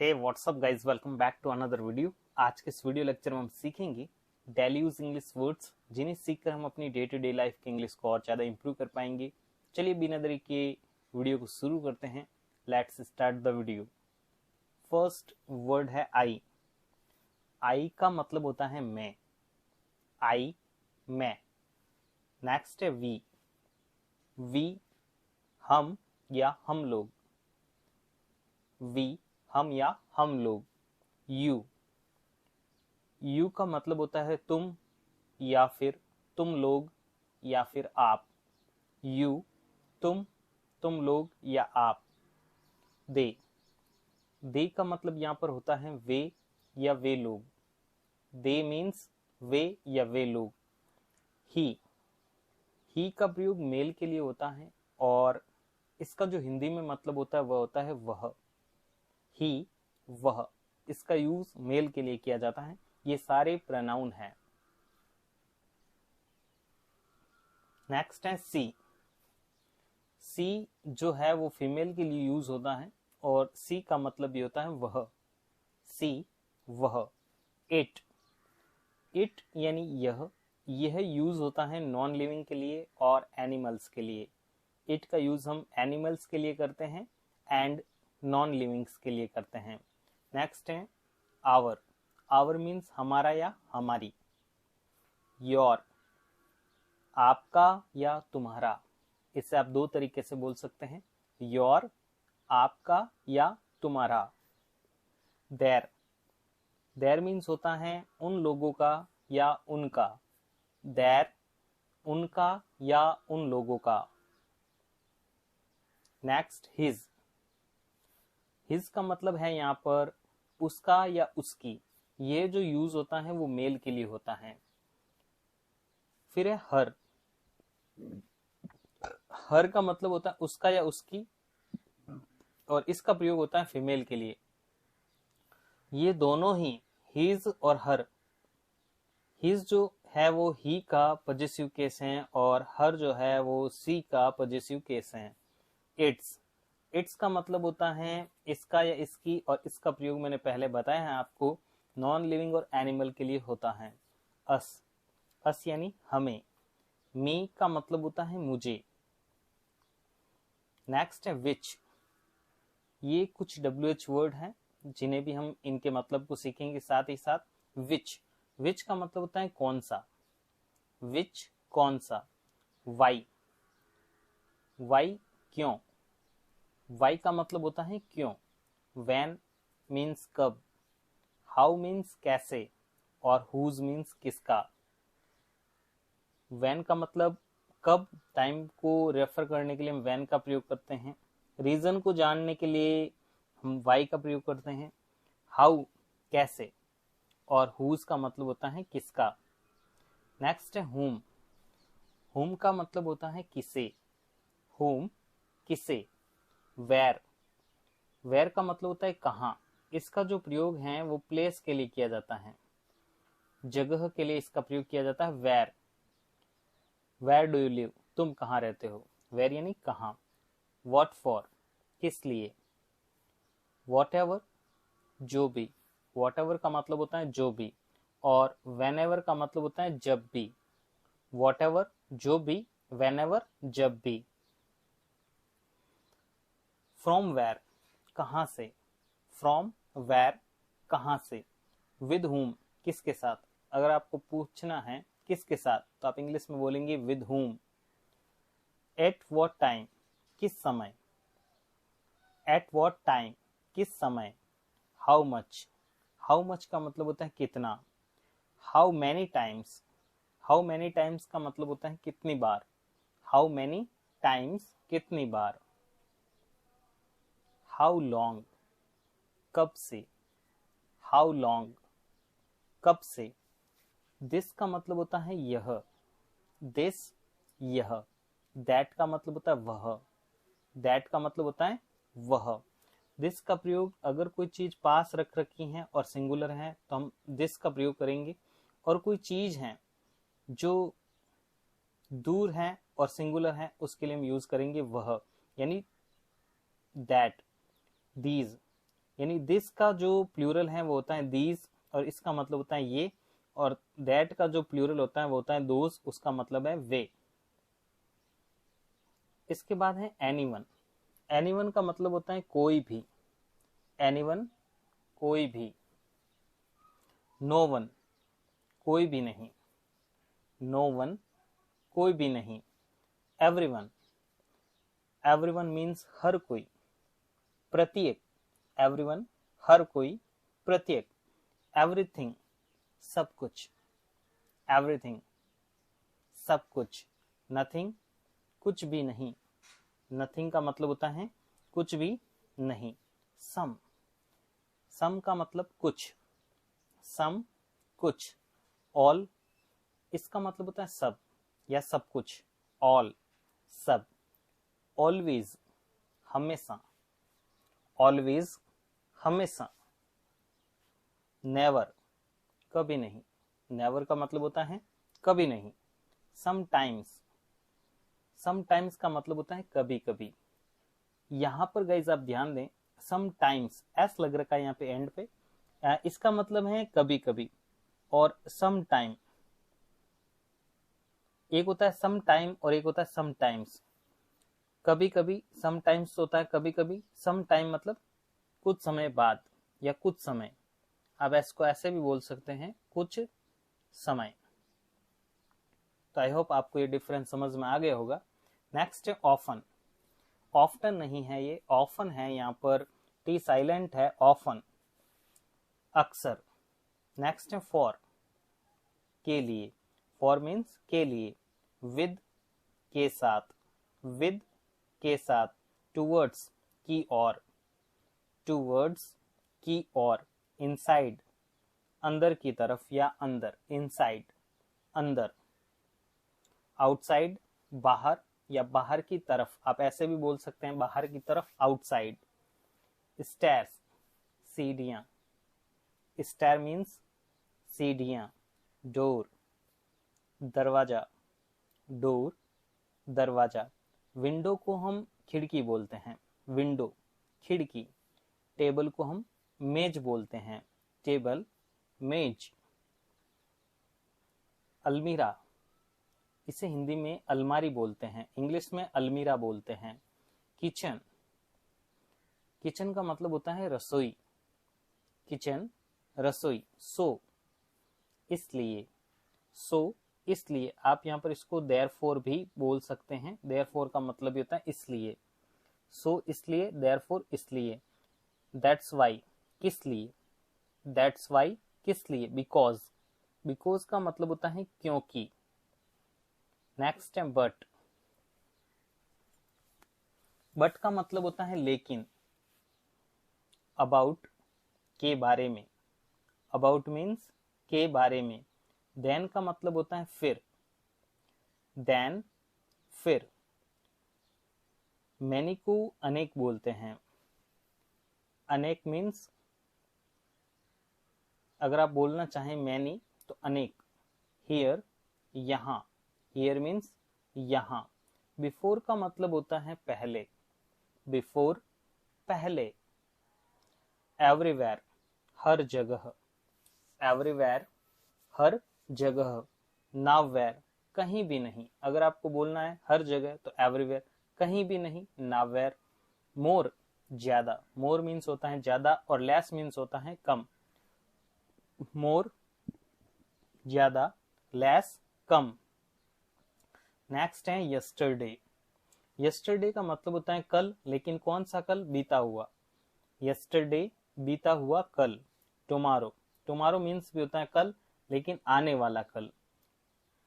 Hey what's up guys, welcome back to another video. आज के इस वीडियो लेक्चर में हम सीखेंगे डेली यूज इंग्लिश वर्ड्स, जिन्हें सीखकर हम अपनी डे टू डे लाइफ की इंग्लिश को और ज़्यादा इंप्रूव कर पाएंगे। चलिए बिना देरी के वीडियो को शुरू करते हैं। Let's start the video. First word है आई। आई का मतलब होता है मैं। आई, मैं। नेक्स्ट है वी। वी, हम या हम लोग। वी, हम या हम लोग। यू, यू का मतलब होता है तुम या फिर तुम लोग या फिर आप। यू, तुम लोग या आप। दे, दे का मतलब यहाँ पर होता है वे या वे लोग। दे मीन्स वे या वे लोग। ही का प्रयोग मेल के लिए होता है और इसका जो हिंदी में मतलब होता है वह होता है वह। ही, वह, इसका यूज मेल के लिए किया जाता है। ये सारे प्रोनाउन हैं। नेक्स्ट है सी। सी जो है वो फीमेल के लिए यूज होता है और सी का मतलब ये होता है वह। सी, वह। इट, इट यानी यह यूज होता है नॉन लिविंग के लिए और एनिमल्स के लिए। इट का यूज हम एनिमल्स के लिए करते हैं एंड नॉन लिविंग्स के लिए करते हैं। नेक्स्ट है आवर। आवर मीन्स हमारा या हमारी। योर, आपका या तुम्हारा। इसे आप दो तरीके से बोल सकते हैं, योर, आपका या तुम्हारा। देयर, देयर मीन्स होता है उन लोगों का या उनका। देयर, उनका या उन लोगों का। Next his. हिज का मतलब है यहाँ पर उसका या उसकी। ये जो यूज होता है वो मेल के लिए होता है। फिर है हर। हर का मतलब होता है उसका या उसकी और इसका प्रयोग होता है फीमेल के लिए। ये दोनों ही हिज और हर। हिज जो है वो ही का पॉजेसिव केस है और हर जो है वो सी का पॉजेसिव केस है। इट्स, इट्स का मतलब होता है इसका या इसकी और इसका प्रयोग मैंने पहले बताया है आपको, नॉन लिविंग और एनिमल के लिए होता है। अस, अस यानी हमें। मी का मतलब होता है मुझे। नेक्स्ट है विच। ये कुछ WH वर्ड हैं जिन्हें भी हम इनके मतलब को सीखेंगे साथ ही साथ। विच, विच का मतलब होता है कौन सा। विच, कौन सा। वाई, वाई, क्यों। वाई का मतलब होता है क्यों। व्हेन मीन्स कब। हाउ मीन्स कैसे और हुज मीन्स किसका। व्हेन का मतलब कब, टाइम को रेफर करने के लिए हम व्हेन का प्रयोग करते हैं। रीजन को जानने के लिए हम वाई का प्रयोग करते हैं। हाउ, कैसे, और हुज का मतलब होता है किसका। नेक्स्ट है हुम। हुम का मतलब होता है किसे। हुम, किसे। वेयर, वेयर का मतलब होता है कहाँ। इसका जो प्रयोग है वो प्लेस के लिए किया जाता है, जगह के लिए इसका प्रयोग किया जाता है। Where, where do you live, तुम कहाँ रहते हो। वेयर यानी कहाँ। व्हाट फॉर, किस लिए। वॉट एवर, जो भी। वॉट एवर का मतलब होता है जो भी और वेन एवर का मतलब होता है जब भी। वॉट एवर, जो भी, वेन एवर, जब भी। फ्रॉम वेयर, कहाँ से। फ्रॉम वेयर, कहाँ से। विद हुम, किसके साथ। अगर आपको पूछना है किसके साथ तो आप इंग्लिश में बोलेंगे with whom. At what time, किस समय। एट व्हाट टाइम, किस समय। हाउ मच, हाउ मच का मतलब होता है कितना। How many times, how many times का मतलब होता है कितनी बार। हाउ मैनी टाइम्स, कितनी बार। हाउ लॉन्ग, कब से। हाउ लॉन्ग, कब से। दिस का मतलब होता है यह। दिस, यह। दैट का मतलब होता है वह। दैट का मतलब होता है वह। दिस का प्रयोग अगर कोई चीज पास रख रखी है और सिंगुलर है तो हम दिस का प्रयोग करेंगे, और कोई चीज है जो दूर है और सिंगुलर है उसके लिए हम यूज करेंगे वह, यानी दैट, दीज। यानी दिस का जो प्लूरल है वो होता है दीज, और इसका मतलब होता है ये, और दैट का जो प्लूरल होता है वो होता है दोज, उसका मतलब है वे। इसके बाद है एनीवन। एनीवन का मतलब होता है कोई भी, एनीवन कोई भी। नो वन कोई भी नहीं, नो वन कोई भी नहीं। एवरीवन, एवरीवन मीन्स हर कोई, प्रत्येक, एवरीवन हर कोई, प्रत्येक। एवरीथिंग सब कुछ, एवरीथिंग सब कुछ। नथिंग कुछ भी नहीं, नथिंग का मतलब होता है कुछ भी नहीं। सम, सम का मतलब कुछ, सम कुछ। ऑल, इसका मतलब होता है सब या सब कुछ, ऑल सब। ऑलवेज हमेशा, ऑलवेज हमेशा। नेवर कभी नहीं, नेवर का मतलब होता है कभी नहीं। समटाइम्स, समटाइम्स का मतलब होता है कभी कभी। यहां पर गाइस आप ध्यान दें, समटाइम्स एस लग रखा है यहाँ पे एंड पे, इसका मतलब है कभी कभी। और सम टाइम, एक होता है सम टाइम और एक होता है समटाइम्स। कभी कभी समटाइम्स होता है कभी कभी, सम टाइम मतलब कुछ समय बाद या कुछ समय। आप इसको ऐसे भी बोल सकते हैं कुछ समय। तो आई होप आपको ये डिफरेंस समझ में आ गया होगा। नेक्स्ट है ऑफन। ऑफ्टन नहीं है ये, ऑफन है, यहाँ पर टी साइलेंट है, ऑफन अक्सर। नेक्स्ट है फॉर, के लिए। फॉर मीन्स के लिए। विद के साथ, विद के साथ। टूवर्ड्स की ओर, टूवर्ड्स की ओर। इनसाइड अंदर की तरफ या अंदर, इनसाइड अंदर। आउटसाइड बाहर या बाहर की तरफ, आप ऐसे भी बोल सकते हैं बाहर की तरफ, आउटसाइड। स्टेयर्स सीढ़ियां, स्टेयर मीन्स सीढ़ियां। डोर दरवाजा, डोर दरवाजा। विंडो को हम खिड़की बोलते हैं, विंडो खिड़की। टेबल को हम मेज बोलते हैं, टेबल मेज। अलमीरा, इसे हिंदी में अलमारी बोलते हैं, इंग्लिश में अलमीरा बोलते हैं। किचन, किचन का मतलब होता है रसोई, किचन रसोई। सो इसलिए, सो इसलिए। आप यहाँ पर इसको देयरफॉर भी बोल सकते हैं, देयरफॉर का मतलब होता है इसलिए। सो इसलिए, देयरफॉर इसलिए। दैट्स वाई किस लिए, दैट्स वाई किस लिए। बिकॉज, बिकॉज का मतलब होता है क्योंकि। नेक्स्ट है बट। बट का मतलब होता है लेकिन। अबाउट के बारे में, अबाउट मीन्स के बारे में। देन का मतलब होता है फिर, देन फिर। मैनी को अनेक बोलते हैं, अनेक मीन्स अगर आप बोलना चाहें मैनी तो अनेक। हियर यहाँ, हियर मीन्स यहाँ। बिफोर का मतलब होता है पहले, बिफोर पहले। एवरीवेयर हर जगह, एवरीवेयर हर जगह। नावेयर कहीं भी नहीं, अगर आपको बोलना है हर जगह तो एवरीवेयर, कहीं भी नहीं नावेयर। मोर ज्यादा, मोर मीन्स होता है ज्यादा, और लेस मीन्स होता है कम। मोर ज्यादा, लेस कम। नेक्स्ट है यस्टरडे। यस्टरडे का मतलब होता है कल, लेकिन कौन सा कल, बीता हुआ। यस्टरडे बीता हुआ कल। टुमारो, टुमारो मीन्स भी होता है कल, लेकिन आने वाला कल।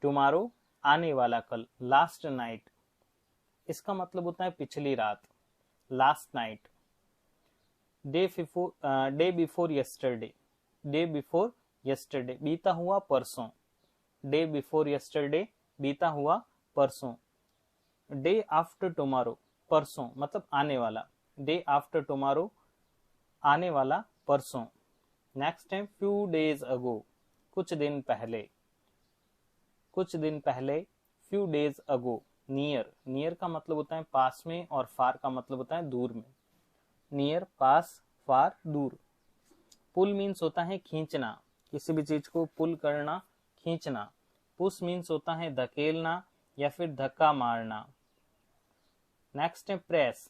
टुमारो आने वाला कल। लास्ट नाइट, इसका मतलब होता है पिछली रात, last night. Day before yesterday, day before yesterday बीता हुआ परसों। डे बिफोर यस्टरडे बीता हुआ परसों। डे आफ्टर टुमारो, परसों मतलब आने वाला, डे आफ्टर टुमारो आने वाला परसों। नेक्स्ट है फ्यू डेज अगो, कुछ दिन पहले, कुछ दिन पहले। Few days ago. Near, near का मतलब होता है पास में, और फार का मतलब होता है दूर में। नियर पास, फार दूर। पुल मीन्स होता है खींचना, किसी भी चीज को पुल करना, खींचना। पुश मीन्स होता है धकेलना या फिर धक्का मारना। नेक्स्ट है प्रेस।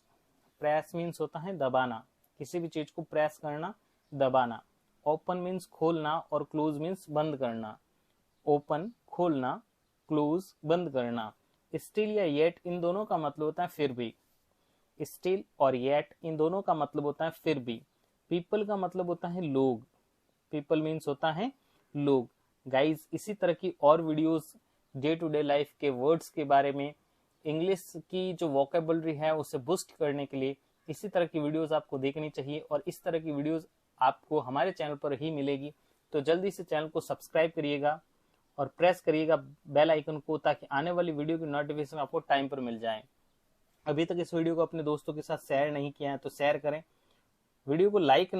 प्रेस मीन्स होता है दबाना, किसी भी चीज को प्रेस करना, दबाना। ओपन मीन्स खोलना और क्लोज मीन्स बंद करना। ओपन खोलना, क्लोज बंद करना। स्टिल या येट इन दोनों का मतलब होता है फिर भी। स्टिल और येट इन दोनों का मतलब होता है फिर भी। पीपल का मतलब होता है लोग, पीपल मीन्स होता है लोग। गाइज इसी तरह की और videos day to day life के वर्ड्स के बारे में, इंग्लिश की जो वोकेबलरी है उसे बूस्ट करने के लिए इसी तरह की वीडियोस आपको देखनी चाहिए, और इस तरह की वीडियोस आपको हमारे चैनल पर ही मिलेगी। तो जल्दी से चैनल को सब्सक्राइब करिएगा और प्रेस करिएगा बेल आइकन को, ताकि आने वाली वीडियो की नोटिफिकेशन आपको टाइम पर मिल जाए। अभी तक इस वीडियो को अपने दोस्तों के साथ शेयर नहीं किया है तो शेयर करें, वीडियो को लाइक